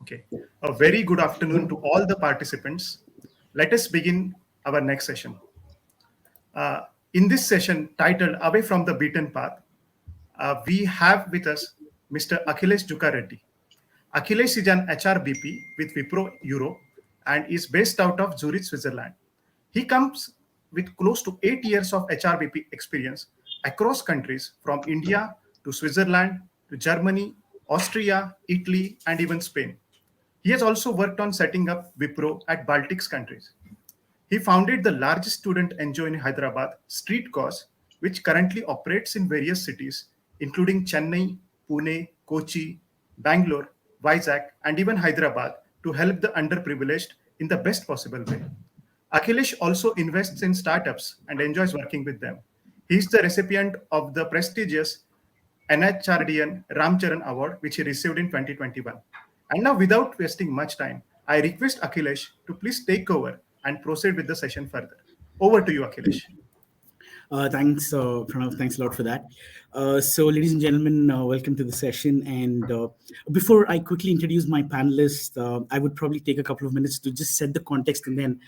Okay. A very good afternoon to all the participants. Let us begin our next session. In this session titled Away from the Beaten Path, we have with us Mr. Akhilesh Jukareddy. Akhilesh is an HRBP with Wipro Europe and is based out of Zurich, Switzerland. He comes with close to 8 years of HRBP experience across countries from India to Switzerland to Germany, Austria, Italy, and even Spain. He has also worked on setting up Wipro at Baltics countries. He founded the largest student NGO in Hyderabad, Street Cause, which currently operates in various cities, including Chennai, Pune, Kochi, Bangalore, Vizag, and even Hyderabad, to help the underprivileged in the best possible way. Akhilesh also invests in startups and enjoys working with them. He is the recipient of the prestigious NHRDN Ramcharan Award, which he received in 2021. And now, without wasting much time, I request Akhilesh to please take over and proceed with the session further. Over to you, Akhilesh. Thanks, Pranav. Thanks a lot for that. So, ladies and gentlemen, welcome to the session. And before I quickly introduce my panelists, I would probably take a couple of minutes to just set the context, and then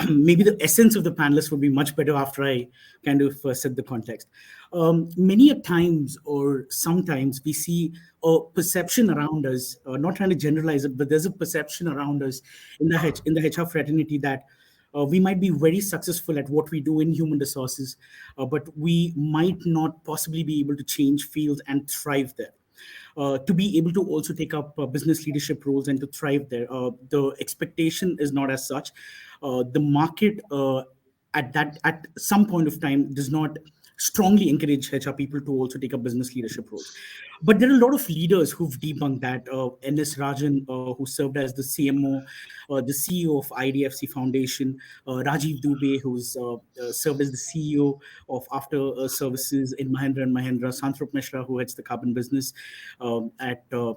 maybe the essence of the panelists would be much better after I kind of set the context. Many a times or sometimes we see a perception around us, not trying to generalize it, but there's a perception around us in the HR fraternity that we might be very successful at what we do in human resources, but we might not possibly be able to change fields and thrive there. To be able to also take up business leadership roles and to thrive there. The expectation is not as such. The market at some point of time does not strongly encourage HR people to also take up business leadership roles. But there are a lot of leaders who've debunked that. N.S. Rajan, who served as the CMO, the CEO of IDFC Foundation, Rajiv Dubey, who's served as the CEO of After Services in Mahindra and Mahindra, Santhrop Mishra, who heads the carbon business at the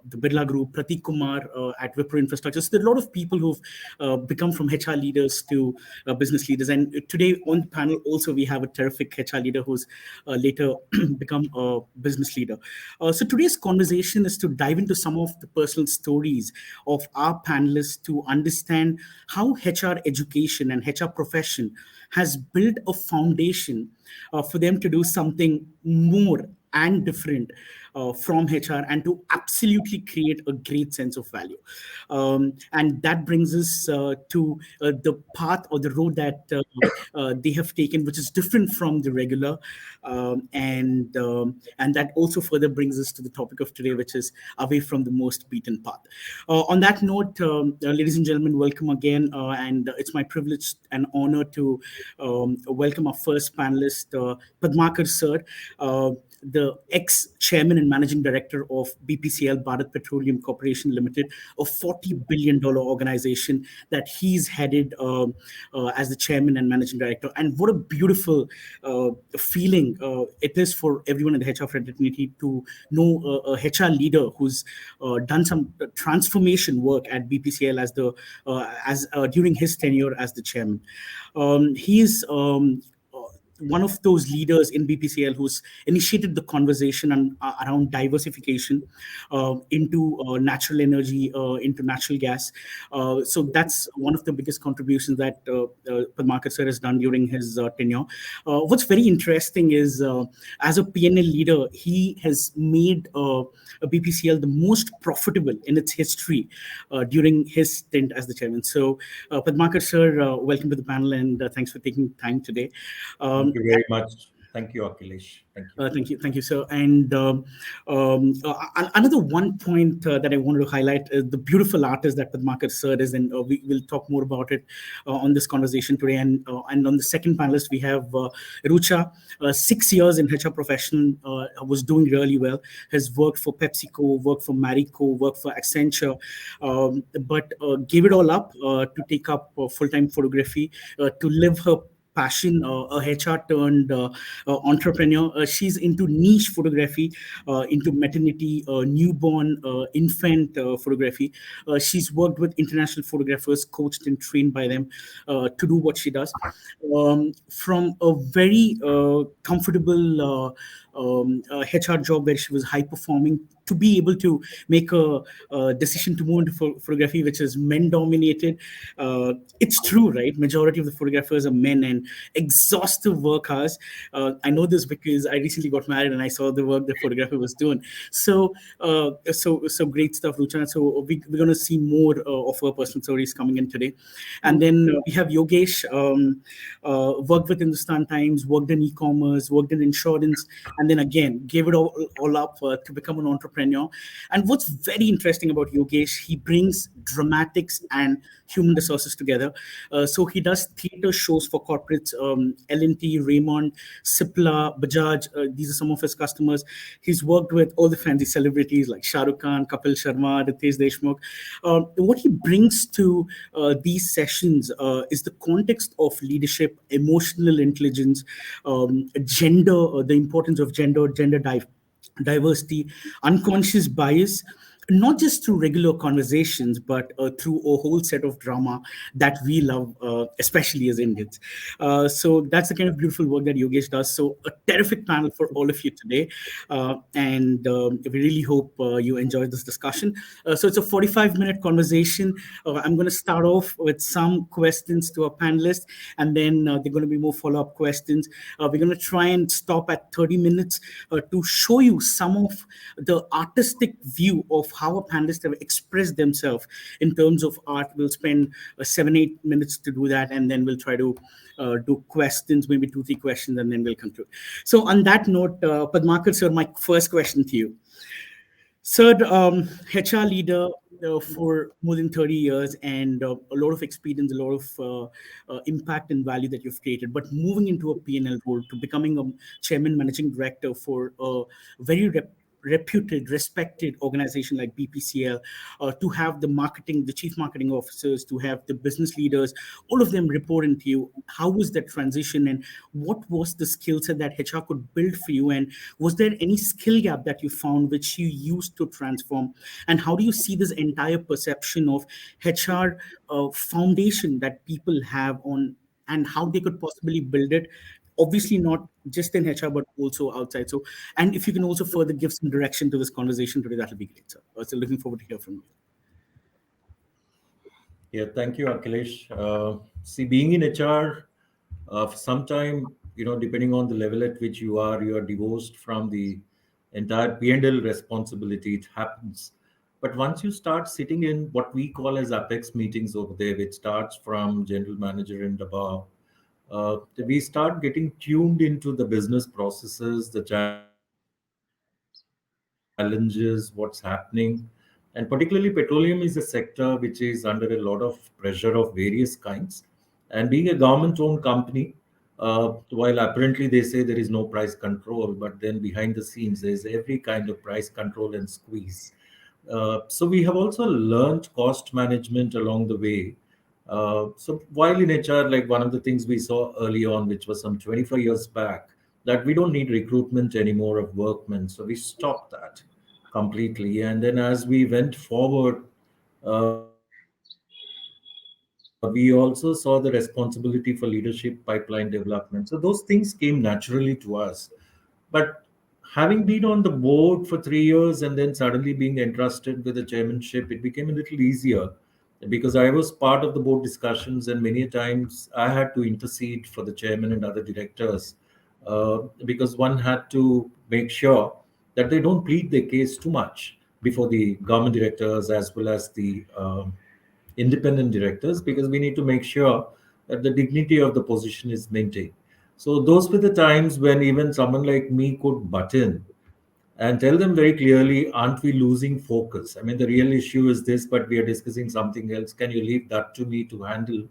Birla Group, Pratik Kumar at Wipro Infrastructure. So there are a lot of people who've become from HR leaders to business leaders. And today on the panel also we have a terrific HR leader who's later become a business leader. So today's conversation is to dive into some of the personal stories of our panelists to understand how HR education and HR profession has built a foundation for them to do something more and different from HR and to absolutely create a great sense of value. And that brings us to the path or the road that they have taken, which is different from the regular. And that also further brings us to the topic of today, which is away from the most beaten path. On that note, ladies and gentlemen, welcome again. And it's my privilege and honor to welcome our first panelist, Padmakar sir, the ex-chairman and managing director of BPCL, Bharat Petroleum Corporation Limited, a $40 billion organization that he's headed as the chairman and managing director. And what a beautiful feeling it is for everyone in the HR fraternity to know a HR leader who's done some transformation work at BPCL as during his tenure as the chairman. He's one of those leaders in BPCL who's initiated the conversation around diversification into natural energy, into natural gas. So that's one of the biggest contributions that Padmakar sir has done during his tenure. What's very interesting is as a PNL leader, he has made BPCL the most profitable in its history during his stint as the chairman. So Padmakar sir, welcome to the panel and thanks for taking time today. Thank you very much. Thank you, Akhilesh. Thank you. Thank you, sir. And another one point that I wanted to highlight is the beautiful artist that Padmakar sir is, and we will talk more about it on this conversation today. And on the second panelist, we have Rucha, 6 years in HR profession, was doing really well, has worked for PepsiCo, worked for Marico, worked for Accenture, but gave it all up to take up full-time photography, to live her passion, a HR turned entrepreneur. She's into niche photography, into maternity, newborn, infant photography. She's worked with international photographers, coached and trained by them to do what she does. From a very comfortable HR job where she was high performing, to be able to make a decision to move into photography, which is men dominated. It's true, right? Majority of the photographers are men and exhaustive work hours. I know this because I recently got married and I saw the work the photographer was doing. So great stuff, Ruchana. So we're going to see more of her personal stories coming in today. And then we have Yogesh, worked with Hindustan Times, worked in e-commerce, worked in insurance, and then again gave it all up to become an entrepreneur. And what's very interesting about Yogesh, he brings dramatics and human resources together. So he does theater shows for corporates, L&T, Raymond, Cipla, Bajaj. These are some of his customers. He's worked with all the fancy celebrities like Shah Rukh Khan, Kapil Sharma, Ritesh Deshmukh. What he brings to these sessions is the context of leadership, emotional intelligence, gender, the importance of gender diversity, unconscious bias, not just through regular conversations, but through a whole set of drama that we love, especially as Indians. So that's the kind of beautiful work that Yogesh does. So a terrific panel for all of you today. And we really hope you enjoyed this discussion. So it's a 45-minute conversation. I'm going to start off with some questions to our panelists, and then there are going to be more follow-up questions. We're going to try and stop at 30 minutes to show you some of the artistic view of how our panelists have expressed themselves in terms of art. We'll spend 7-8 minutes to do that, and then we'll try to do questions, maybe 2-3 questions, and then we'll conclude. So on that note, Padmakar sir, my first question to you. Sir, HR leader for more than 30 years, and a lot of experience, a lot of impact and value that you've created. But moving into a P&L role to becoming a chairman, managing director for a very reputed, respected organization like BPCL, to have the marketing, the chief marketing officers, to have the business leaders, all of them report into you. How was that transition, and what was the skill set that HR could build for you? And was there any skill gap that you found which you used to transform? And how do you see this entire perception of HR foundation that people have on, and how they could possibly build it? Obviously not just in HR, but also outside. So, and if you can also further give some direction to this conversation today, that'll be great, sir. So looking forward to hear from you. Yeah, thank you, Akhilesh. See, being in HR, for some time, depending on the level at which you are divorced from the entire P&L responsibility. It happens. But once you start sitting in what we call as apex meetings over there, which starts from general manager and above, we start getting tuned into the business processes, the challenges, what's happening. And particularly, petroleum is a sector which is under a lot of pressure of various kinds. And being a government-owned company, while apparently they say there is no price control, but then behind the scenes, there's every kind of price control and squeeze. So we have also learned cost management along the way. So while in HR, like one of the things we saw early on, which was some 25 years back, that we don't need recruitment anymore of workmen. So we stopped that completely. And then as we went forward, we also saw the responsibility for leadership pipeline development. So those things came naturally to us. But having been on the board for 3 years and then suddenly being entrusted with the chairmanship, it became a little easier because I was part of the board discussions, and many a times I had to intercede for the chairman and other directors, because one had to make sure that they don't plead their case too much before the government directors as well as the independent directors, because we need to make sure that the dignity of the position is maintained. So those were the times when even someone like me could butt in and tell them very clearly, aren't we losing focus? I mean, the real issue is this, but we are discussing something else. Can you leave that to me to handle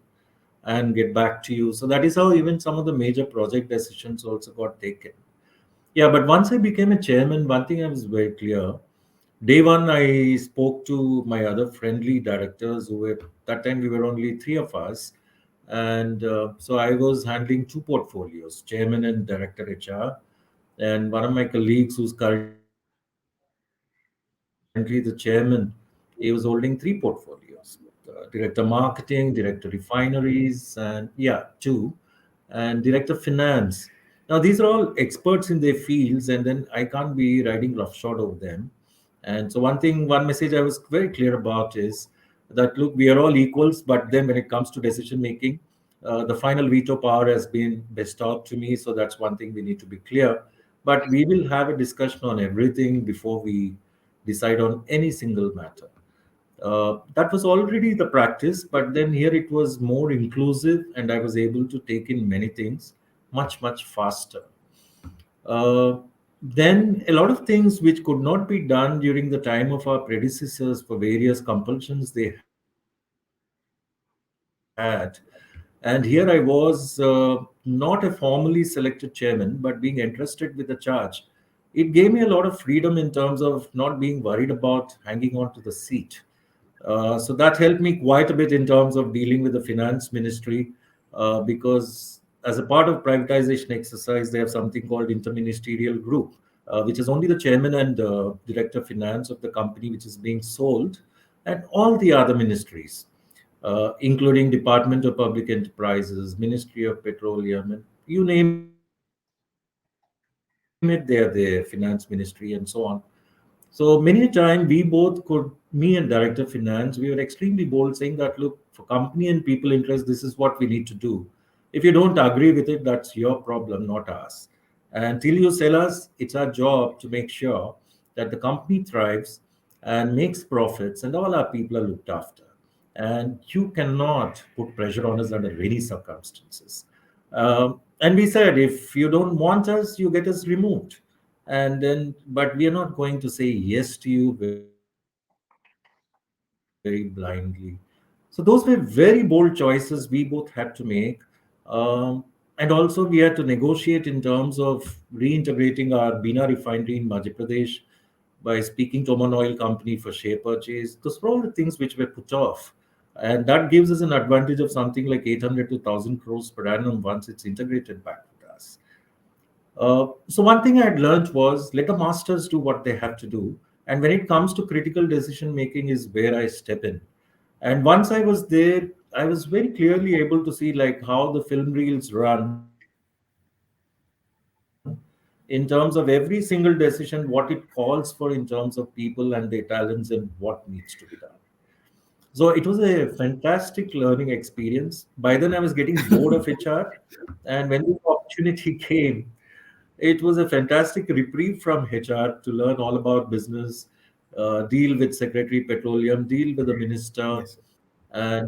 and get back to you? So that is how even some of the major project decisions also got taken. Yeah, but once I became a chairman, one thing I was very clear. Day one, I spoke to my other friendly directors who were, that time we were only three of us. And so I was handling two portfolios, chairman and director HR. And one of my colleagues, who's currently the chairman, he was holding three portfolios: director marketing, director refineries, and yeah, two, and director finance. Now, these are all experts in their fields, and then I can't be riding roughshod over them. And so, one message I was very clear about is that look, we are all equals, but then when it comes to decision making, the final veto power has been bestowed to me. So, that's one thing we need to be clear. But we will have a discussion on everything before we decide on any single matter. That was already the practice, but then here it was more inclusive, and I was able to take in many things much, much faster. Uh, then a lot of things which could not be done during the time of our predecessors for various compulsions they had. And here I was not a formally selected chairman, but being entrusted with the charge. It gave me a lot of freedom in terms of not being worried about hanging on to the seat. So that helped me quite a bit in terms of dealing with the finance ministry, because as a part of privatization exercise, they have something called interministerial group, which is only the chairman and director of finance of the company which is being sold, and all the other ministries, including Department of Public Enterprises, Ministry of Petroleum, and you name it, they are there, Finance Ministry, and so on. So many a time we both could, me and Director of Finance, we were extremely bold saying that, look, for company and people interest, this is what we need to do. If you don't agree with it, that's your problem, not ours. And till you sell us, it's our job to make sure that the company thrives and makes profits and all our people are looked after. And you cannot put pressure on us under any circumstances. And we said, if you don't want us, you get us removed. But we are not going to say yes to you very blindly. So those were very bold choices we both had to make. And also we had to negotiate in terms of reintegrating our Bina refinery in Madhya Pradesh by speaking to Oman Oil Company for share purchase. Those were all the things which were put off. And that gives us an advantage of something like 800 to 1,000 crores per annum once it's integrated back with us. So one thing I had learned was let the masters do what they have to do, and when it comes to critical decision making is where I step in. And once I was there, I was very clearly able to see like how the film reels run in terms of every single decision, what it calls for in terms of people and their talents and what needs to be done. So it was a fantastic learning experience. By then, I was getting bored of HR, and when the opportunity came, it was a fantastic reprieve from HR to learn all about business, deal with Secretary Petroleum, deal with the minister,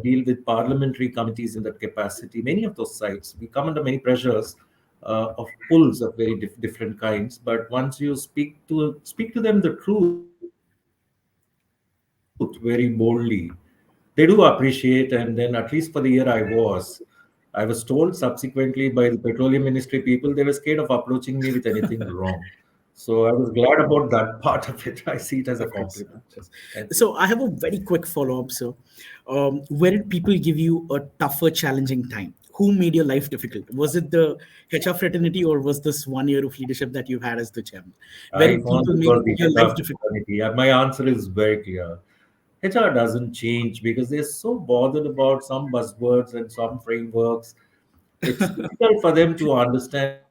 deal with parliamentary committees in that capacity. Many of those sites, we come under many pressures of pulls of very different kinds. But once you speak to them the truth very boldly, they do appreciate. And then, at least for the year I was told subsequently by the Petroleum Ministry people they were scared of approaching me with anything wrong. So I was glad about that part of it. I see it as a compliment. Of Thank course, you. of course. So I have a very quick follow-up. So, where did people give you a tougher, challenging time? Who made your life difficult? Was it the HR fraternity, or was this 1 year of leadership that you had as the chairman? Where I did found people it make was the your life HR difficult? fraternity. And my answer is very clear. HR doesn't change because they're so bothered about some buzzwords and some frameworks. It's difficult for them to understand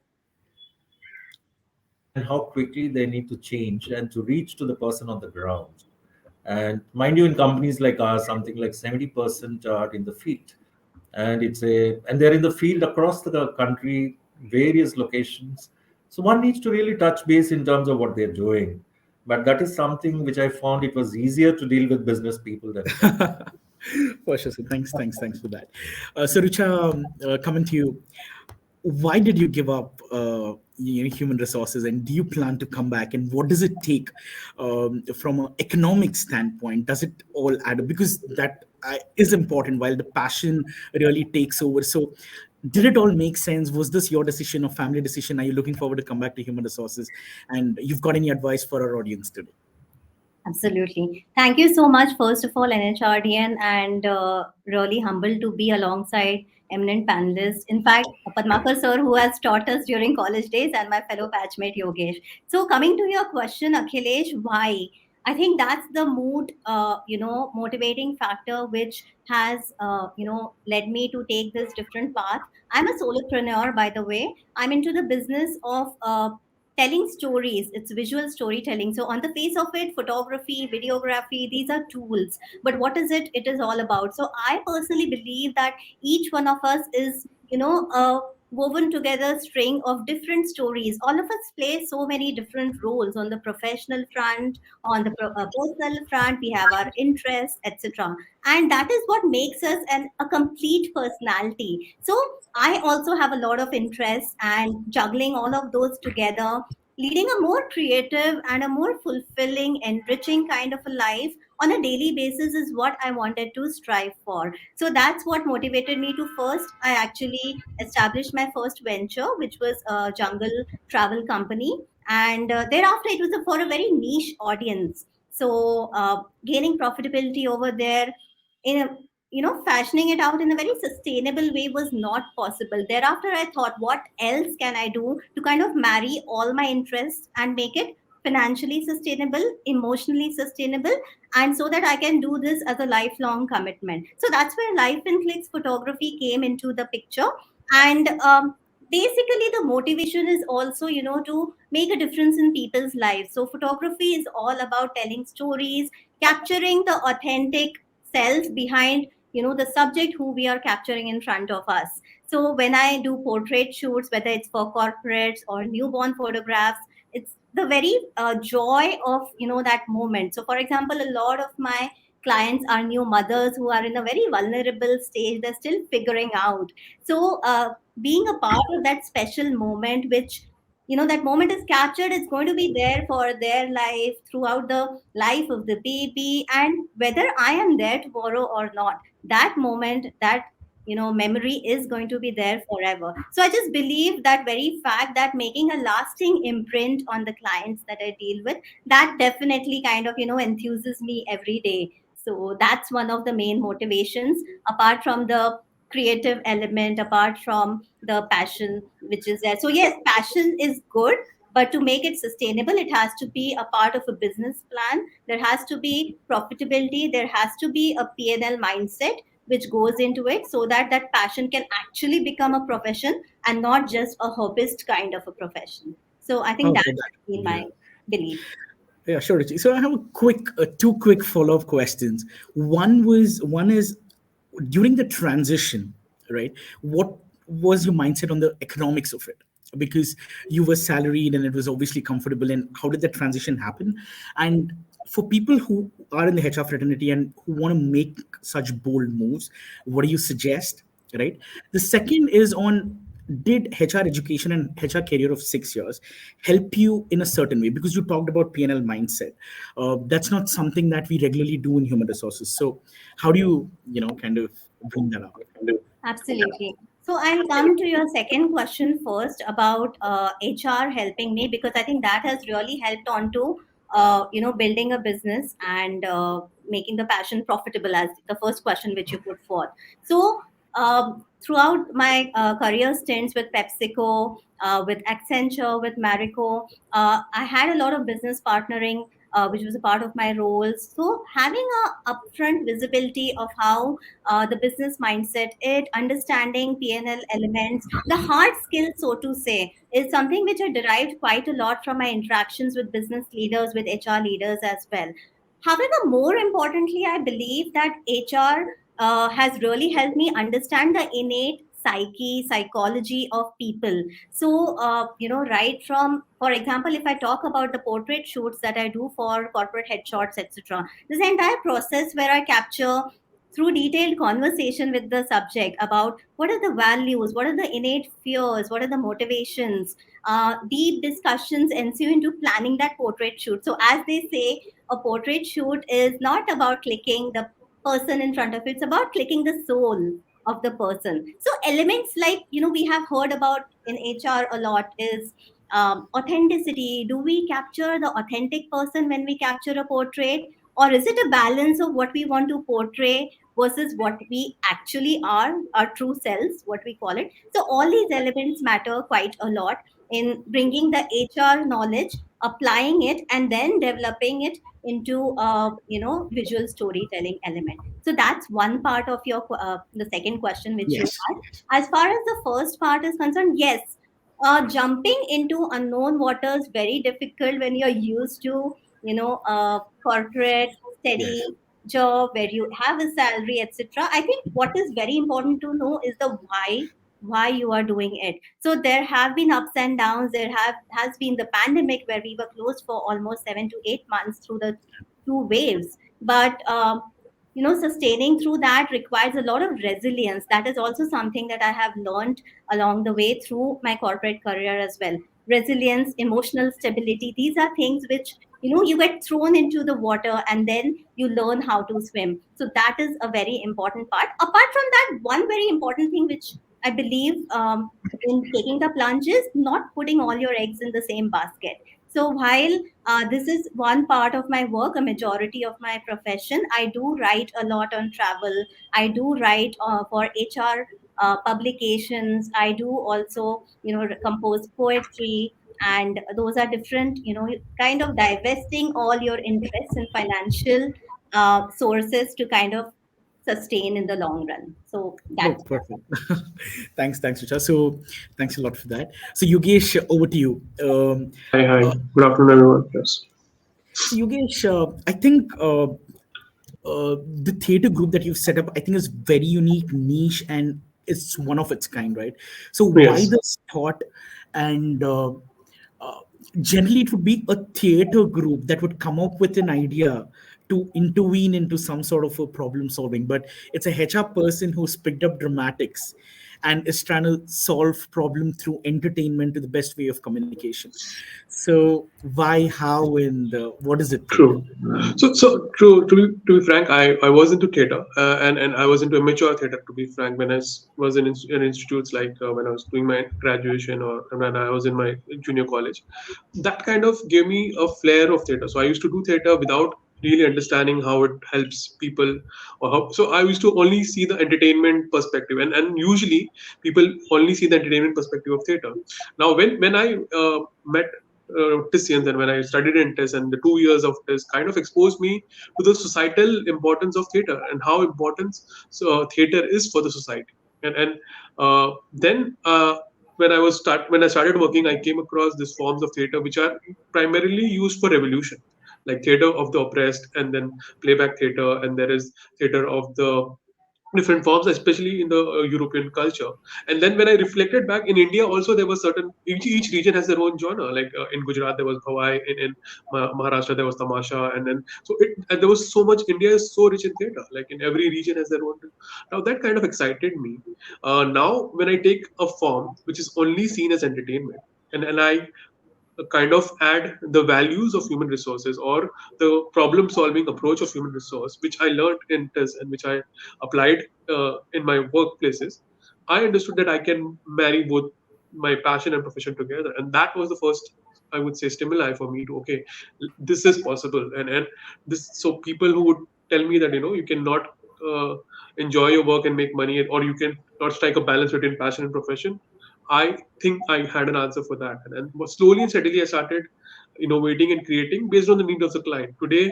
how quickly they need to change and to reach to the person on the ground. And mind you, in companies like ours, something like 70% are in the field. And they're in the field across the country, various locations. So one needs to really touch base in terms of what they're doing. But that is something which I found it was easier to deal with business people than HR. For sure. So thanks for that. So Richa, coming to you, why did you give up human resources, and do you plan to come back, and what does it take from an economic standpoint? Does it all add up? Because that is important while the passion really takes over. So did it all make sense? Was this your decision or family decision? Are you looking forward to come back to human resources, and you've got any advice for our audience today? Absolutely. Thank you so much, first of all, NHRDN, and really humbled to be alongside eminent panelists. In fact, Padmakar sir, who has taught us during college days, and my fellow batchmate Yogesh. So, coming to your question, Akhilesh, why? I think that's the motivating factor which has, led me to take this different path. I'm a solopreneur, by the way. I'm into the business of telling stories. It's visual storytelling. So on the face of it, photography, videography, these are tools. But what is it? It is all about. So I personally believe that each one of us is, a woven together string of different stories. All of us play so many different roles on the professional front, on the personal front. We have our interests, etc., and that is what makes us a complete personality. So I also have a lot of interests, and juggling all of those together, leading a more creative and a more fulfilling, enriching kind of a life on a daily basis is what I wanted to strive for. So that's what motivated me to first, I actually established my first venture, which was a jungle travel company. And thereafter, it was for a very niche audience. So gaining profitability over there in a, fashioning it out in a very sustainable way was not possible. Thereafter, I thought, what else can I do to kind of marry all my interests and make it financially sustainable, emotionally sustainable, and so that I can do this as a lifelong commitment. So that's where Life in Clicks photography came into the picture. And basically, the motivation is also, to make a difference in people's lives. So photography is all about telling stories, capturing the authentic self behind, the subject who we are capturing in front of us. So when I do portrait shoots, whether it's for corporates or newborn photographs, it's the very joy of, that moment. So for example, a lot of my clients are new mothers who are in a very vulnerable stage. They're still figuring out. So being a part of that special moment, which, that moment is captured, is going to be there for their life, throughout the life of the baby, and whether I am there tomorrow or not, that moment, that, memory is going to be there forever. So I just believe that very fact, that making a lasting imprint on the clients that I deal with, that definitely kind of, enthuses me every day. So that's one of the main motivations, apart from the creative element, apart from the passion which is there. So yes, passion is good, but to make it sustainable, it has to be a part of a business plan. There has to be profitability. There has to be a P&L mindset which goes into it, so that that passion can actually become a profession and not just a hobbyist kind of a profession. So I think Okay, that's been yeah. my belief. Yeah, sure, Ruchi. So I have a two quick follow-up questions. One is during the transition, right? What was your mindset on the economics of it? Because you were salaried and it was obviously comfortable. And how did that transition happen? And for people who are in the HR fraternity and who want to make such bold moves, what do you suggest? Right. The second is on, did HR education and HR career of 6 years help you in a certain way? Because you talked about PNL mindset. That's not something that we regularly do in human resources. So how do you, kind of bring that up? Absolutely. So I'll come to your second question first about HR helping me, because I think that has really helped on to building a business and making the passion profitable, as the first question which you put forth. So throughout my career stints with PepsiCo, with Accenture, with Marico, I had a lot of business partnering, which was a part of my roles. So having a upfront visibility of how the business mindset, it understanding PNL elements, the hard skills, so to say, is something which I derived quite a lot from my interactions with business leaders, with HR leaders as well. However, more importantly, I believe that HR has really helped me understand the innate psychology of people. So right from, for example, if I talk about the portrait shoots that I do for corporate headshots, etc., this entire process where I capture through detailed conversation with the subject about what are the values, what are the innate fears, what are the motivations. Deep discussions ensue into planning that portrait shoot. So, as they say, a portrait shoot is not about clicking the person in front of it, it's about clicking the soul of the person. So, elements like, we have heard about in HR a lot is authenticity. Do we capture the authentic person when we capture a portrait? Or is it a balance of what we want to portray versus what we actually are, our true selves, what we call it? So all these elements matter quite a lot in bringing the HR knowledge applying it and then developing it into visual storytelling element. So that's one part of your the second question which you Yes. had. As far as the first part is concerned, yes, jumping into unknown waters very difficult when you're used to corporate steady Yes. job where you have a salary, etc. I think what is very important to know is the why you are doing it. So there have been ups and downs. There has been the pandemic where we were closed for almost 7 to 8 months through the two waves. But sustaining through that requires a lot of resilience. That is also something that I have learned along the way through my corporate career as well. Resilience, emotional stability, these are things which you get thrown into the water and then you learn how to swim. So that is a very important part. Apart from that, one very important thing which I believe in taking the plunge is not putting all your eggs in the same basket. So while this is one part of my work, a majority of my profession, I do write a lot on travel. I do write for HR publications. I do also compose poetry, and those are different, kind of divesting all your interests in financial sources to kind of sustain in the long run. So Oh, that's perfect. Thanks, Richa. So thanks a lot for that. So Yogesh, over to you. Hi, hi. Uh, Good afternoon, everyone. Yes. so Yogesh, I think the theater group that you've set up, I think, is very unique, niche, and it's one of its kind, right? So why Yes. this thought? And uh, generally, it would be a theater group that would come up with an idea to intervene into some sort of a problem solving, but it's a HR person who's picked up dramatics and is trying to solve problem through entertainment to the best way of communication. So why, how, and what does it take? True. So true. To be frank, I was into theater, and I was into amateur theater. To be frank, when was in institutes like when I was doing my graduation or when I was in my junior college, that kind of gave me a flair of theater. So I used to do theater without really understanding how it helps people or how. So I used to only see the entertainment perspective, and usually people only see the entertainment perspective of theater. Now when I met Tissians, and when I studied in TIS, and the 2 years of TIS kind of exposed me to the societal importance of theater and how important theater is for the society. And then when I started working, I came across these forms of theater which are primarily used for revolution, like theater of the oppressed, and then playback theater, and there is theater of the different forms, especially in the European culture. And then when I reflected back in India, also there was certain each region has their own genre. Like in Gujarat there was Bhawai, in Maharashtra there was Tamasha, and then and there was so much. India is so rich in theater. Like in every region has their own. Now that kind of excited me. Now when I take a form which is only seen as entertainment, and I kind of add the values of human resources or the problem solving approach of human resource, which I learned in TES and which I applied in my workplaces, I understood that I can marry both my passion and profession together. And that was the first, I would say, stimuli for me to, okay, this is possible. And this, so people who would tell me that, you cannot uh, enjoy your work and make money, or you can not strike a balance between passion and profession. I think I had an answer for that. And slowly and steadily, I started innovating and creating based on the need of the client. Today,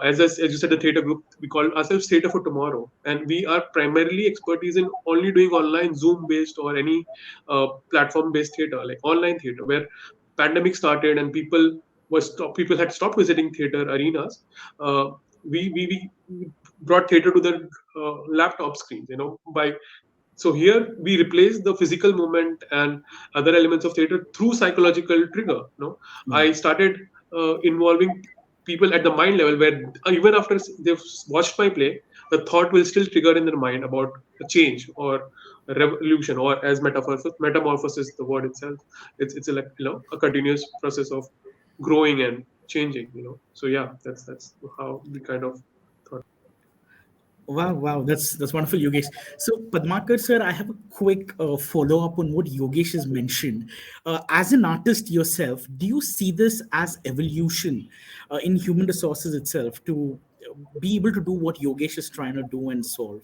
as you said, the theater group, we call ourselves Theater for Tomorrow. And we are primarily expertise in only doing online, Zoom based, or any platform based theater, like online theater, where pandemic started and people had stopped visiting theater arenas. Uh, we brought theater to their laptop screens, by so here we replace the physical movement and other elements of theater through psychological trigger. Yeah. I started involving people at the mind level, where even after they've watched my play, the thought will still trigger in their mind about a change or a revolution, or as metamorphosis, the word itself. It's a, like, a continuous process of growing and changing. So yeah, that's how we kind of thought. Wow, that's wonderful, Yogesh. So, Padmakar sir, I have a quick follow up on what Yogesh has mentioned. As an artist yourself, do you see this as evolution in human resources itself to be able to do what Yogesh is trying to do and solve?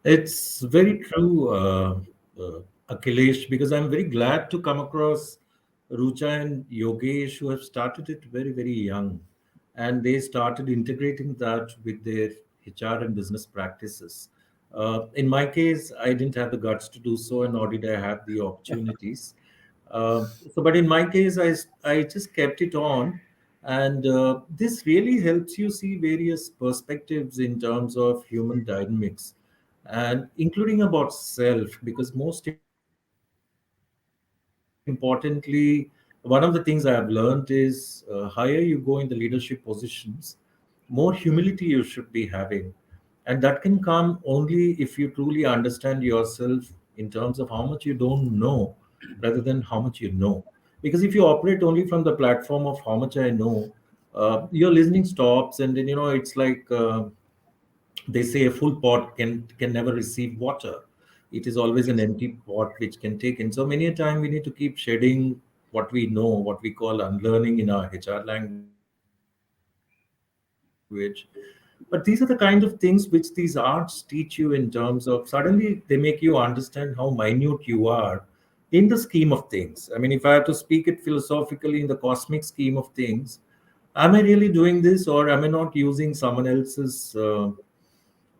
It's very true. Akhilesh, because I'm very glad to come across Rucha and Yogesh, who have started it very, very young. And they started integrating that with their HR and business practices. In my case, I didn't have the guts to do so, and nor did I have the opportunities. But in my case, I just kept it on. And this really helps you see various perspectives in terms of human dynamics and including about self, because most importantly, one of the things I have learned is higher you go in the leadership positions, more humility you should be having. And that can come only if you truly understand yourself in terms of how much you don't know rather than how much you know. Because if you operate only from the platform of how much I know, your listening stops, and then it's like they say a full pot can never receive water. It is always an empty pot which can take in. So many a time we need to keep shedding what we know, what we call unlearning in our HR language. But these are the kind of things which these arts teach you in terms of suddenly they make you understand how minute you are in the scheme of things. I mean, if I have to speak it philosophically in the cosmic scheme of things, am I really doing this, or am I not using someone else's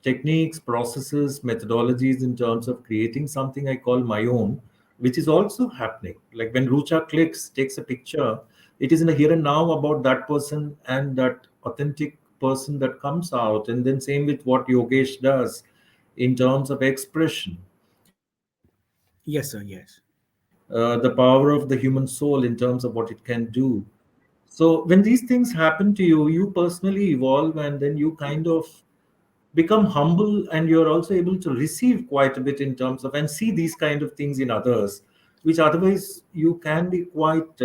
techniques, processes, methodologies in terms of creating something I call my own, which is also happening. Like when Rucha clicks, takes a picture, it is in the here and now about that person and that authentic person that comes out. And then same with what Yogesh does in terms of expression. Yes, sir. Yes. The power of the human soul in terms of what it can do. So when these things happen to you, you personally evolve, and then you kind of become humble, and you're also able to receive quite a bit in terms of and see these kind of things in others, which otherwise you can be quite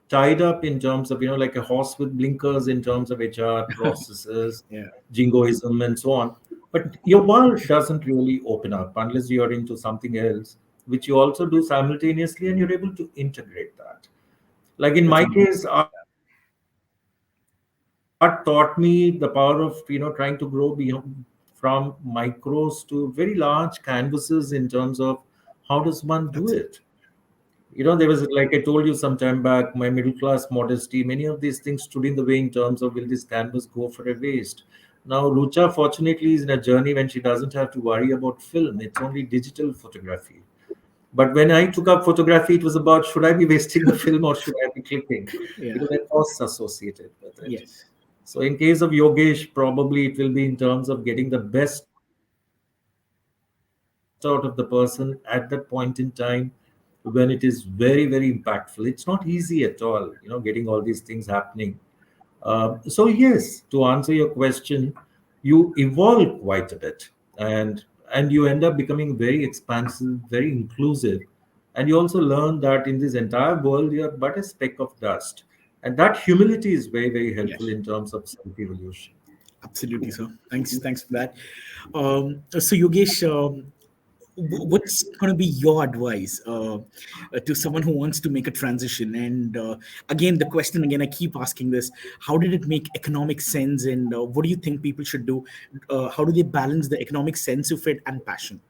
tied up in terms of, like a horse with blinkers in terms of HR processes, Yeah. jingoism, and so on. But your world doesn't really open up unless you're into something else, which you also do simultaneously, and you're able to integrate that. Like in That's my amazing. case, art taught me the power of trying to grow beyond from micros to very large canvases in terms of how does one do it. That's it. There was, like I told you some time back, my middle class modesty, many of these things stood in the way in terms of will this canvas go for a waste. Now Rucha fortunately is in a journey when she doesn't have to worry about film, it's only digital photography. But when I took up photography, it was about should I be wasting the film or should I be clicking? Yeah. Because there are costs associated with it. Yes. So in case of Yogesh, probably it will be in terms of getting the best out of the person at that point in time when it is very, very impactful. It's not easy at all, getting all these things happening. So yes, to answer your question, you evolve quite a bit, and you end up becoming very expansive, very inclusive, and you also learn that in this entire world you are but a speck of dust, and that humility is very, very helpful in terms of Yes. self-evolution. Absolutely, sir. Thanks. Thanks for that. So Yogesh, what's going to be your advice to someone who wants to make a transition? And again, the question again, I keep asking this: how did it make economic sense, and what do you think people should do? How do they balance the economic sense of it and passion?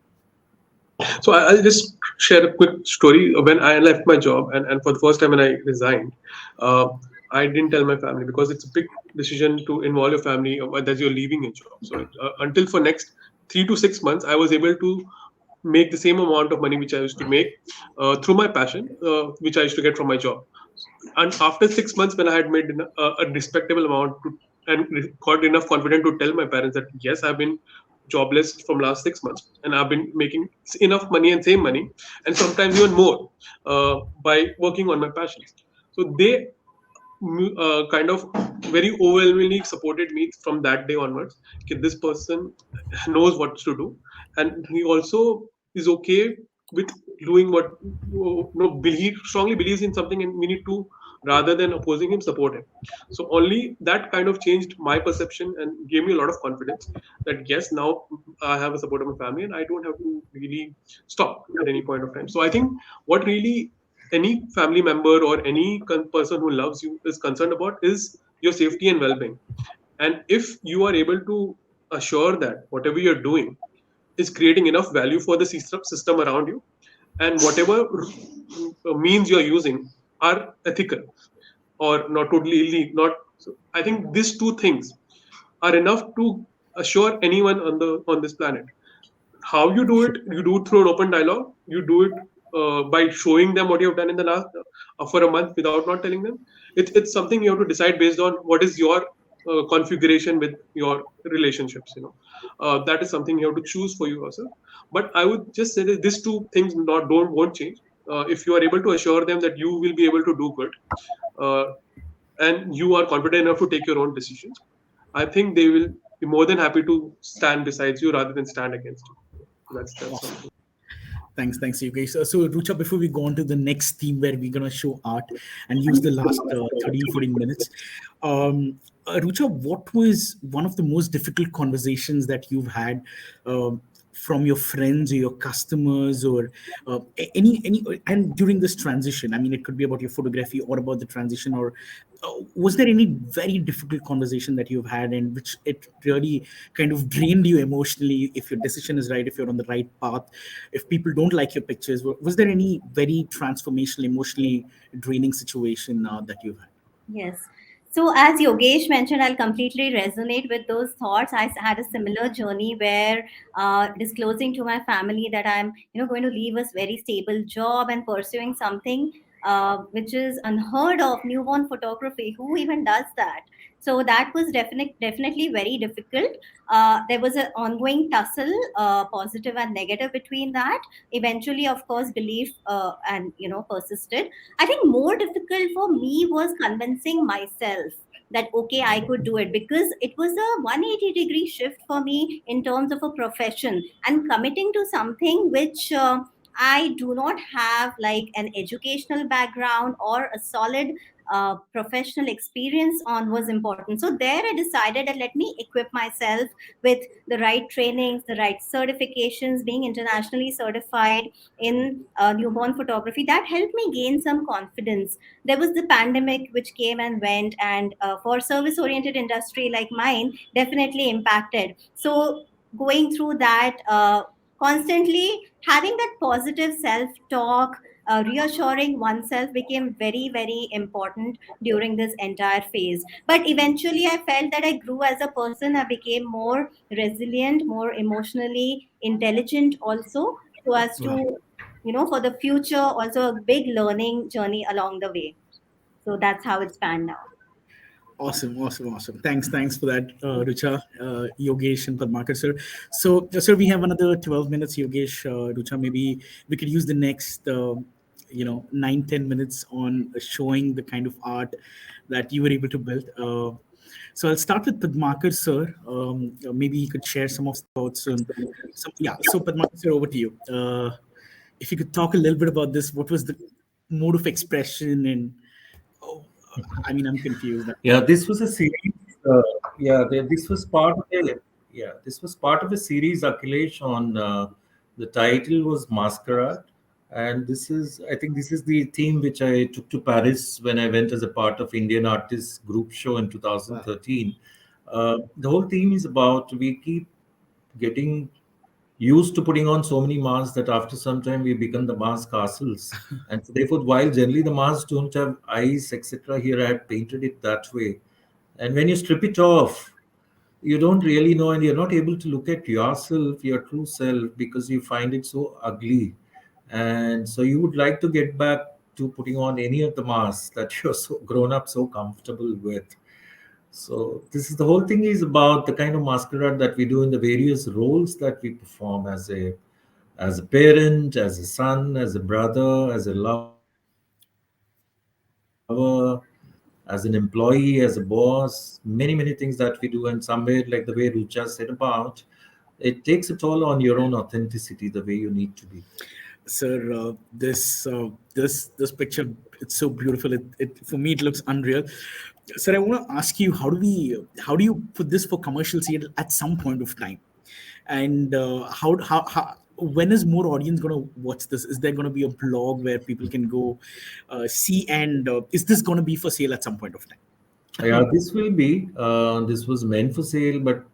So I'll just share a quick story. When I left my job, and for the first time when I resigned, uh, I didn't tell my family because it's a big decision to involve your family that you're leaving your job. So until for next 3 to 6 months, I was able to make the same amount of money which I used to make through my passion, which I used to get from my job. And after 6 months, when I had made a respectable amount and got enough confidence to tell my parents that yes, I've been jobless from last 6 months and I've been making enough money and same money and sometimes even more by working on my passions. So they kind of very overwhelmingly supported me from that day onwards. Okay, this person knows what to do, and he also is okay with doing what believe strongly believes in something, and we need to rather than opposing him, support him. So only that kind of changed my perception and gave me a lot of confidence that yes, now I have a support of my family and I don't have to really stop at any point of time. So I think what really any family member or any person who loves you is concerned about is your safety and well-being. And if you are able to assure that whatever you're doing is creating enough value for the system around you, and whatever means you are using are ethical or not totally illegal. Not so. I think these two things are enough to assure anyone on this planet. How you do it through an open dialogue. You do it by showing them what you have done in the last for a month without not telling them. It's something you have to decide based on what is your configuration with your relationships. That is something you have to choose for yourself. But I would just say that these two things not don't won't change. If you are able to assure them that you will be able to do good, uh, and you are confident enough to take your own decisions, I think they will be more than happy to stand beside you rather than stand against you. That's Awesome. something. Thanks, Yogesh. So, Rucha, before we go on to the next theme where we're going to show art and use the last 13, 14 minutes, Rucha, what was one of the most difficult conversations that you've had from your friends or your customers or any, and during this transition? I mean, it could be about your photography or about the transition, or was there any very difficult conversation that you've had and which it really kind of drained you emotionally? If your decision is right, if you're on the right path, if people don't like your pictures, was there any very transformational, emotionally draining situation that you've had? Yes. So, as Yogesh mentioned, I'll completely resonate with those thoughts. Had a similar journey where disclosing to my family that I'm, going to leave a very stable job and pursuing something which is unheard of, newborn photography. Who even does that? So that was definitely very difficult. There was an ongoing tussle, positive and negative between that. Eventually, of course, belief and persisted. I think more difficult for me was convincing myself that okay, I could do it, because it was a 180-degree shift for me in terms of a profession and committing to something which I do not have like an educational background or a solid professional experience on was important. So there I decided that let me equip myself with the right trainings, the right certifications, being internationally certified in newborn photography. That helped me gain some confidence. There was the pandemic which came and went, and for service oriented industry like mine, definitely impacted. So going through that, constantly having that positive self talk, reassuring oneself became very very important during this entire phase. But eventually I felt that I grew as a person. I became more resilient, more emotionally intelligent also, so as to, Wow. for the future, also a big learning journey along the way. So that's how it's panned out. Awesome. Thanks for that, Rucha, Yogesh, and Padmakar, sir. So, sir, we have another 12 minutes, Yogesh, Rucha. Maybe we could use the next, 9, 10 minutes on showing the kind of art that you were able to build. So, I'll start with Padmakar, sir. Maybe you could share some of the thoughts on some. Yeah, so Padmakar, sir, over to you. If you could talk a little bit about this, what was the mode of expression and oh, I mean, I'm confused. Yeah, this was a series. Uh, yeah, this was part of a this was part of a series, Akhilesh. On the title was Masquerade, and I think this is the theme which I took to Paris when I went as a part of Indian Artists Group Show in Wow. 2013. The whole theme is about we keep getting used to putting on so many masks that after some time we become the mask castles. And so therefore, while generally the masks don't have eyes, etc., here I had painted it that way. And when you strip it off, you don't really know, and you're not able to look at yourself, your true self, because you find it so ugly. And so you would like to get back to putting on any of the masks that you're so grown up, so comfortable with. So this is the whole thing is about the kind of masquerade that we do in the various roles that we perform as a parent, as a son, as a brother, as a lover, as an employee, as a boss, many things that we do. And somewhere like the way Rucha said about, it takes a toll on your own authenticity, the way you need to be. Sir, this picture, it's so beautiful. It for me it looks unreal. Sir, I want to ask you, how do you put this for commercial sale at some point of time? And how when is more audience going to watch this? Is there going to be a blog where people can go see, and is this going to be for sale at some point of time? Yeah, this will be. This was meant for sale, but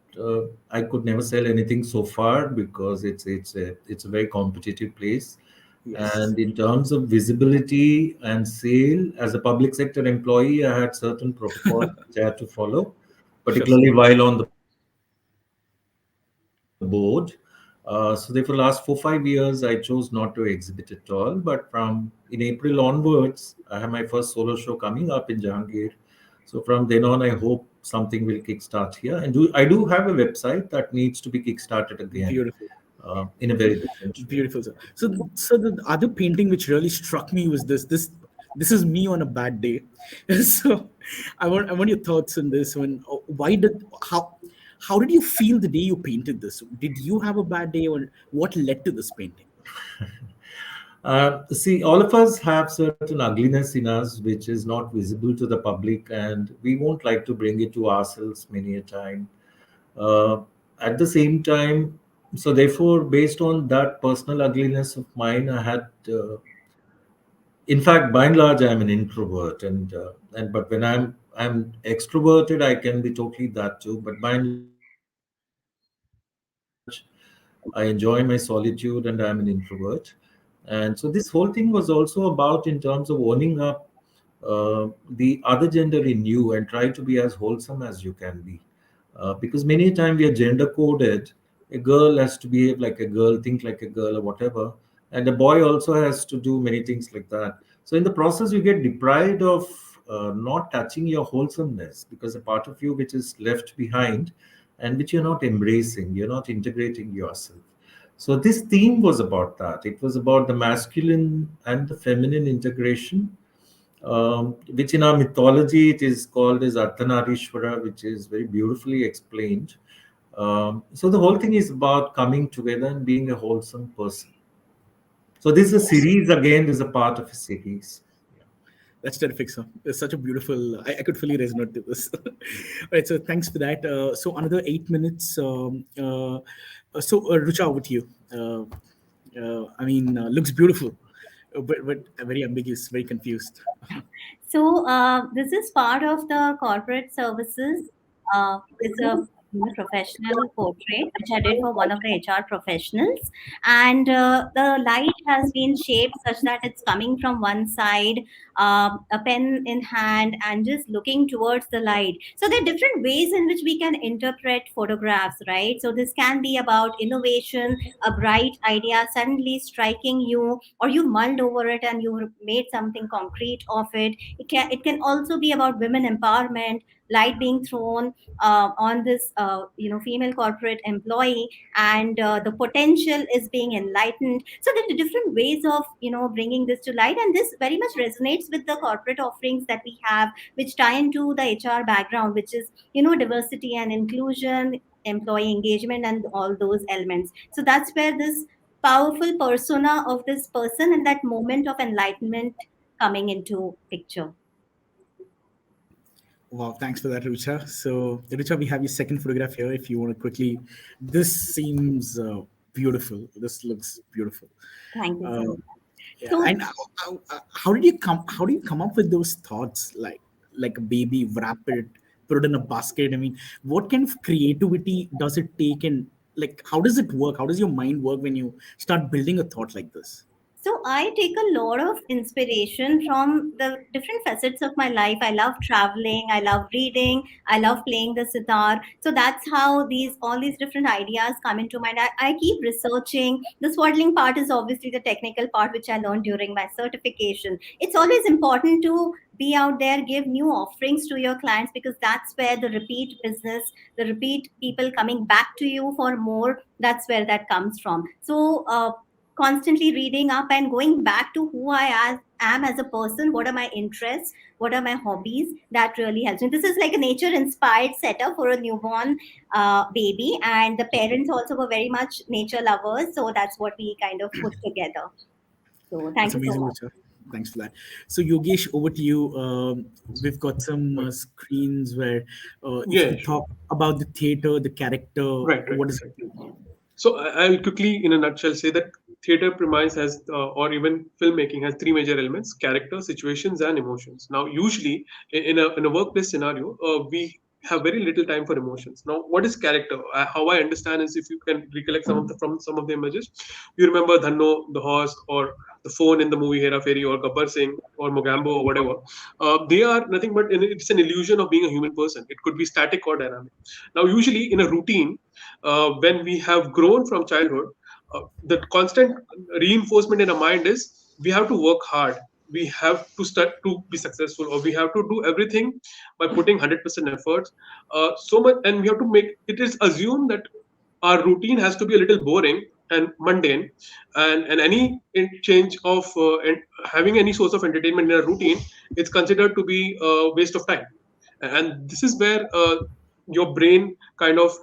I could never sell anything so far because it's a very competitive place. Yes. And in terms of visibility and sale, as a public sector employee, I had certain protocols which I had to follow, Sure. particularly while on the board. So therefore, last 4 5 years, I chose not to exhibit at all. But from in April onwards, I have my first solo show coming up in Jahangir. So from then on, I hope something will kickstart here. I do have a website that needs to be kickstarted again in a Beautiful. very different way. Beautiful, sir. So the other painting which really struck me was this is me on a bad day. So I want your thoughts on this one. Why did how did you feel the day you painted this? Did you have a bad day, or what led to this painting? See, all of us have certain ugliness in us which is not visible to the public, and we won't like to bring it to ourselves many a time. Uh, at the same time, so therefore, based on that personal ugliness of mine, I had, in fact, by and large, I'm an introvert, and but when I'm extroverted, I can be totally that too. But by and large, I enjoy my solitude and I'm an introvert. And so this whole thing was also about, in terms of owning up the other gender in you and try to be as wholesome as you can be. Because many a time we are gender coded. A girl has to behave like a girl, think like a girl, or whatever. And a boy also has to do many things like that. So in the process, you get deprived of not touching your wholesomeness, because a part of you which is left behind and which you're not embracing, you're not integrating yourself. So this theme was about that. It was about the masculine and the feminine integration, which in our mythology it is called as Ardhanarishwara, which is very beautifully explained. So the whole thing is about coming together and being a wholesome person. So this is a series again. This is a part of a series. That's terrific, sir. It's such a beautiful. I could fully resonate to this. All right, so thanks for that. So another 8 minutes. Rucha, over to you. Looks beautiful, but very ambiguous, very confused. So this is part of the corporate services. It's a professional portrait which I did for one of the HR professionals, and the light has been shaped such that it's coming from one side, a pen in hand, and just looking towards the light. So there are different ways in which we can interpret photographs, right? So this can be about innovation, a bright idea suddenly striking you, or you mulled over it and you made something concrete of it. It can also be about women empowerment, light being thrown on this female corporate employee, and the potential is being enlightened. So there are different ways of bringing this to light, and this very much resonates with the corporate offerings that we have, which tie into the HR background, which is diversity and inclusion, employee engagement, and all those elements. So that's where this powerful persona of this person and that moment of enlightenment coming into picture. Wow, thanks for that, Rucha. So, Rucha, we have your second photograph here. If you want to quickly, this seems beautiful. This looks beautiful. Thank you so Uh, much. yeah, So and how did you come? How do you come up with those thoughts? Like a baby, wrap it, put it in a basket. I mean, what kind of creativity does it take, and like how does it work? How does your mind work when you start building a thought like this? So I take a lot of inspiration from the different facets of my life. I love traveling, I love reading, I love playing the sitar. So that's how these all these different ideas come into mind. I keep researching. The swaddling part is obviously the technical part which I learned during my certification. It's always important to be out there, give new offerings to your clients, because that's where the repeat business, the repeat people coming back to you for more, that's where that comes from. So constantly reading up and going back to who am as a person, what are my interests, what are my hobbies, that really helps me. This is like a nature inspired setup for a newborn baby, and the parents also were very much nature lovers, so that's what we kind of put together. So That's thank you so amazing, much. Rucha. Thanks for that. So, Yogesh, over to you. We've got some screens where, if you Yeah, could sure. talk about the theater, the character, Right, right, what does it right. do? So I'll quickly, in a nutshell, say that theater premise has, or even filmmaking has three major elements: character, situations, and emotions. Now, usually in a workplace scenario, we have very little time for emotions. Now, what is character? How I understand is, if you can recollect some of the images, you remember Dhanno, the horse, or the phone in the movie Hera Fairy, or Gabbar Singh, or Mogambo, or whatever. They are nothing but it's an illusion of being a human person. It could be static or dynamic. Now, usually in a routine, when we have grown from childhood, the constant reinforcement in our mind is we have to work hard, we have to start to be successful, or we have to do everything by putting 100% efforts, so much, and we have to make it is assumed that our routine has to be a little boring and mundane, and any change of having any source of entertainment in a routine, it's considered to be a waste of time. And this is where your brain kind of,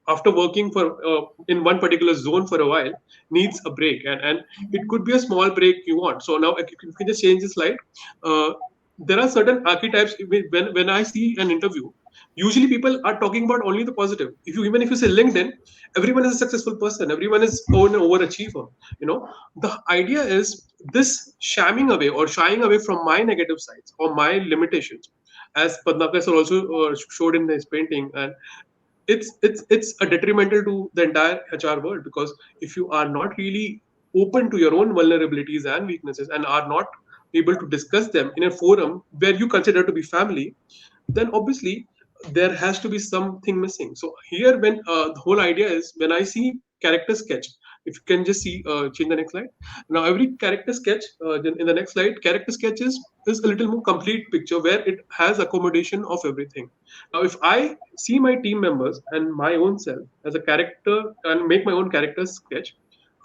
after working for in one particular zone for a while, needs a break, and it could be a small break you want. So now if you can just change the slide. uh, there are certain archetypes. When I see an interview, usually people are talking about only the positive. Even if you say LinkedIn, everyone is a successful person, everyone is an overachiever. you know the idea is this shamming away or shying away from my negative sides or my limitations, as Padmakar sir also showed in his painting. And it's a detrimental to the entire HR world, because if you are not really open to your own vulnerabilities and weaknesses, and are not able to discuss them in a forum where you consider to be family, then obviously there has to be something missing. So here, when the whole idea is, when I see character sketch, if you can just see, change the next slide. Now every character sketch, then in the next slide, character sketch is a little more complete picture where it has accommodation of everything. Now if I see my team members and my own self as a character and make my own character sketch,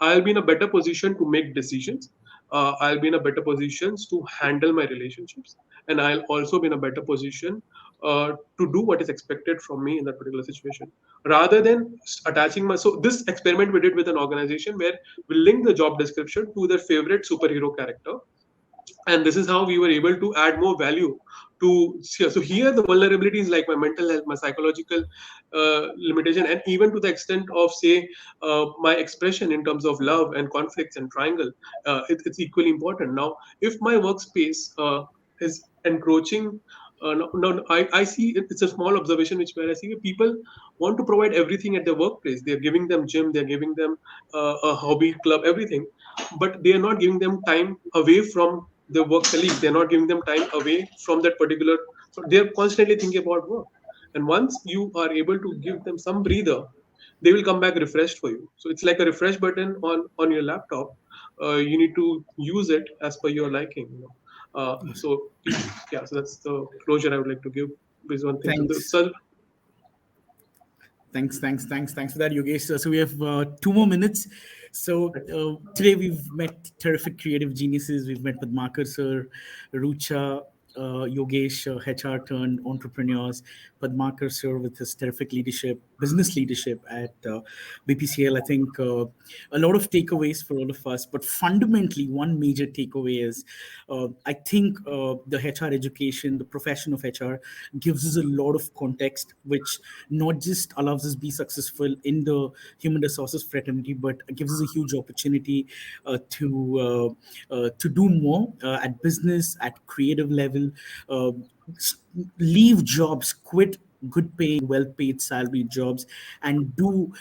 I'll be in a better position to make decisions. I'll be in a better position to handle my relationships, and I'll also be in a better position to do what is expected from me in that particular situation, rather than attaching my. So this experiment we did with an organization where we linked the job description to their favorite superhero character, and this is how we were able to add more value to. So here the vulnerabilities like my mental health, my psychological limitation, and even to the extent of, say, my expression in terms of love and conflicts and triangle, it's equally important. Now if my workspace is encroaching, no, I see it's a small observation which where I see people want to provide everything at their workplace. They're giving them gym, they're giving them a hobby club, everything, but they are not giving them time away from their work colleagues. They're not giving them time away from that particular. So they're constantly thinking about work. And once you are able to give them some breather, they will come back refreshed for you. So it's like a refresh button on your laptop. You need to use it as per your liking. So yeah, so that's the closure I would like to give. Is one thing. Thanks. So Thanks for that, Yogesh. So we have 2 more minutes. So today we've met terrific creative geniuses. We've met Padmakar sir, Rucha, Yogesh, HR turned entrepreneurs, Padmakar sir with his terrific leadership, business leadership at BPCL. I think a lot of takeaways for all of us, but fundamentally one major takeaway is I think the HR education, the profession of HR gives us a lot of context, which not just allows us be successful in the human resources fraternity, but gives us a huge opportunity to do more at business, at creative level, uh, leave jobs, quit good paying, well paid salary jobs, and do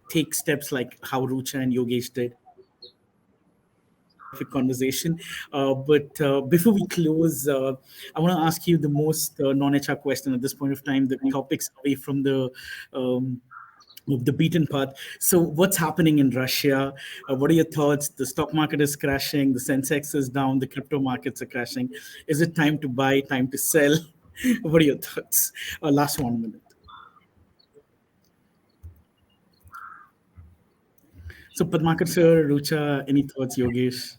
take steps like how Rucha and Yogesh did. Conversation. But before we close, I want to ask you the most non-HR question at this point of time. The topics away from the beaten path. So, what's happening in Russia? What are your thoughts? The stock market is crashing. The Sensex is down. The crypto markets are crashing. Is it time to buy? Time to sell? What are your thoughts? Last 1 minute. So, Padmakar sir, Rucha, any thoughts, Yogesh?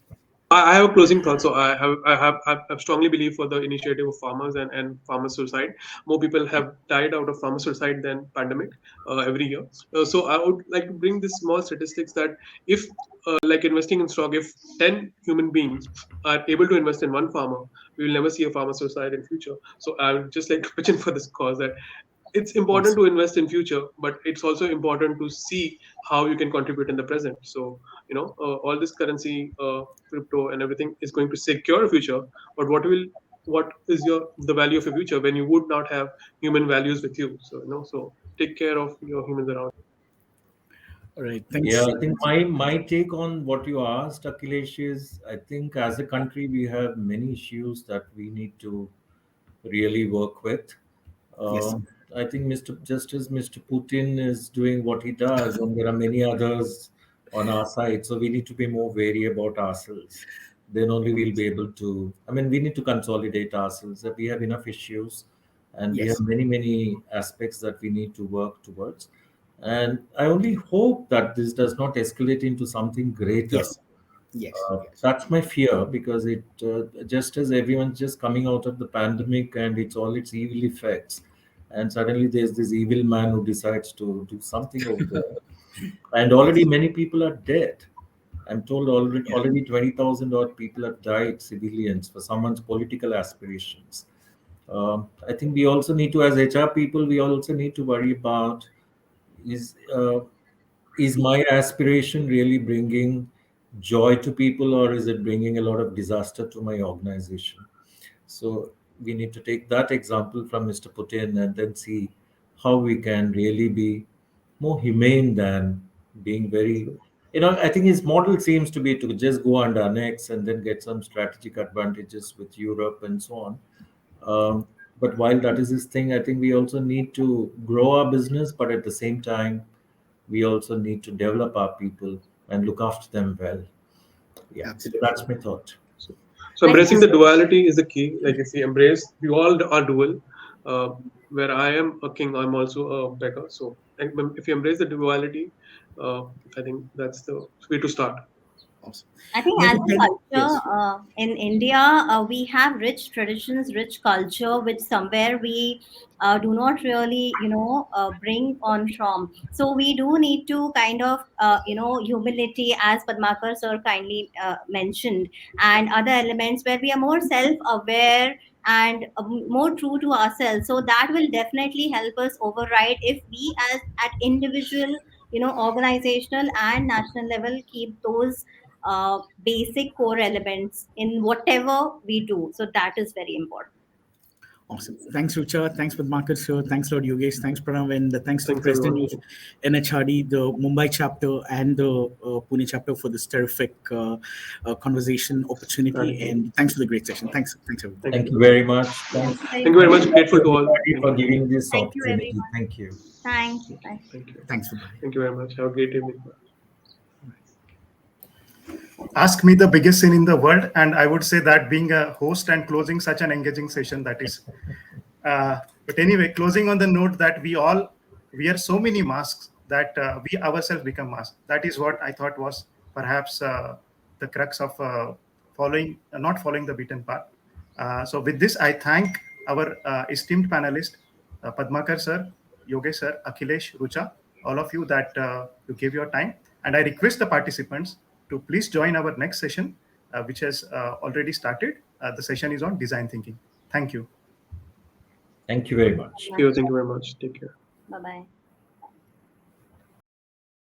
I have a closing thought. So I strongly believe for the initiative of farmers and farmer suicide. More people have died out of farmer suicide than pandemic every year. So I would like to bring this small statistics that if like investing in stock, if 10 human beings are able to invest in one farmer, we will never see a farmer suicide in future. So I would just like to pitch in for this cause that it's important to invest in future, but it's also important to see how you can contribute in the present. So all this currency, crypto and everything is going to secure a future, but what will what is the value of your future when you would not have human values with you? So so take care of your humans around. All right. Yeah, Thanks. I think my take on what you asked, Akhilesh, is I think as a country we have many issues that we need to really work with. Yes. I think just as Mr. Putin is doing what he does, and there are many others on our side, so we need to be more wary about ourselves. Then only we'll be able to. I mean, we need to consolidate ourselves. That we have enough issues, and we have Yes. many aspects that we need to work towards. And I only hope that this does not escalate into something greater. Yes. Yes. Yes. That's my fear because it just as everyone's just coming out of the pandemic and it's all its evil effects, and suddenly there's this evil man who decides to do something over there, and already Yes. many people are dead. I'm told Yeah. already 20,000 odd people have died, civilians, for someone's political aspirations. I think we also need to, as HR people, we also need to worry about is uh, is my aspiration really bringing joy to people or is it bringing a lot of disaster to my organization? So we need to take that example from Mr. Putin and then see how we can really be more humane than being very, I think his model seems to be to just go and annex and then get some strategic advantages with Europe and so on. But while that is his thing, I think we also need to grow our business, but at the same time, we also need to develop our people and look after them well. Yeah, so Absolutely. that's my thought. So I embracing think the duality is the key. Like if we embrace, we all are dual. Uh, where I am a king, I'm also a beggar. So if you embrace the duality, I think that's the way to start. Awesome. I think Now as to a tell, culture yes. in India, we have rich traditions, rich culture, which somewhere we do not really, bring on from. So we do need to kind of, humility, as Padmakar sir kindly mentioned, and other elements where we are more self-aware and more true to ourselves. So that will definitely help us override if we, as at individual, organizational and national level, keep those basic core elements in whatever we do. So that is very important. Awesome. Thanks, Rucha. Thanks, Padmakar sir. Thanks, Lord Yogesh. Thanks, Pranav. And thanks to the Thanks president everyone. of NHRD, the Mumbai chapter, and the Pune chapter for this terrific conversation opportunity. Thank you. And thanks for the great session. Thanks. Thanks, everyone. Thank Thank you. you very much. Thank Thanks. you very Thank you very much. much. Thank Grateful you, to all. everybody, Thank for you. giving this Thank you, opportunity. everyone. Thank you. Thanks. Bye. Thank you. Thanks. Bye-bye. Thank you very much. Have a great evening. Ask me the biggest sin in the world, and I would say that being a host and closing such an engaging session, that is. But anyway, closing on the note that we all wear so many masks that we ourselves become masks. That is what I thought was perhaps the crux of not following the beaten path. So with this, I thank our esteemed panelists, Padmakar sir, Yogesh sir, Akhilesh, Rucha, all of you that you gave your time. And I request the participants to please join our next session, which has already started. The session is on design thinking. Thank you. Thank you very much. Thank you very much. Take care. Bye bye.